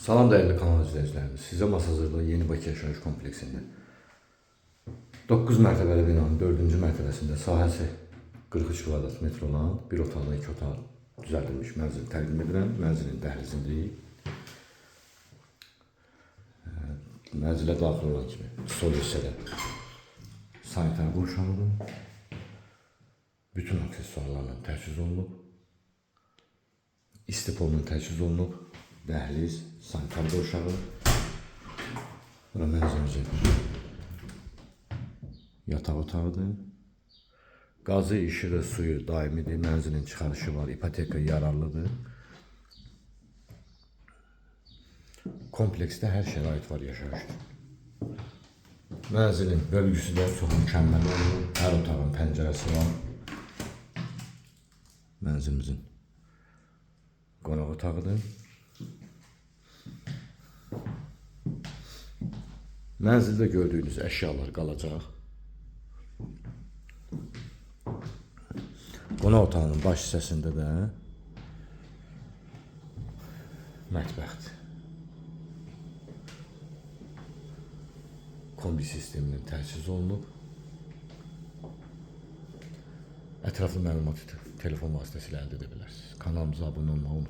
Salam değerli kanal izləyicilərimiz. Sizə masa hazırlığı Yeni Bakı yaşayış kompleksində 9 mərtəbəli binanın 4-cü mərtəbəsində sahəsi 43 kvadrat metr olan bir otaqlı 2 otaq düzəldilmiş mənzil təqdim edirəm. Mənzilin dəhlizindəyik. Mənzilə daxil olan kimi sol hissədə sanitar qurşağıdır. Bütün aksesuarlarla təchiz olunub. İstipolunun təchiz olunub. Dəhliz, sanitar qurşağı. Bura mənzilimizin yataq otağıdır. Qazı, işığı, suyu daimidir. Mənzilin çıxarışı var. İpoteka yararlıdır. Kompleksdə hər şərait var yaşayış üçün. Mənzilin bölgüsü də çox mükəmməl olub. Hər otağın pəncərəsi var. Mənzilimizin qonaq otağıdır. Mənzildə gördüyünüz əşyalar qalacaq. Qonaq otağının baş hissəsində də mətbəxdir. Kombi sisteminin təchiz olunub. Ətraflı məlumat telefon vasitəsilə əldə edə bilərsiniz. Kanalımıza abunə olmağı unutmayın.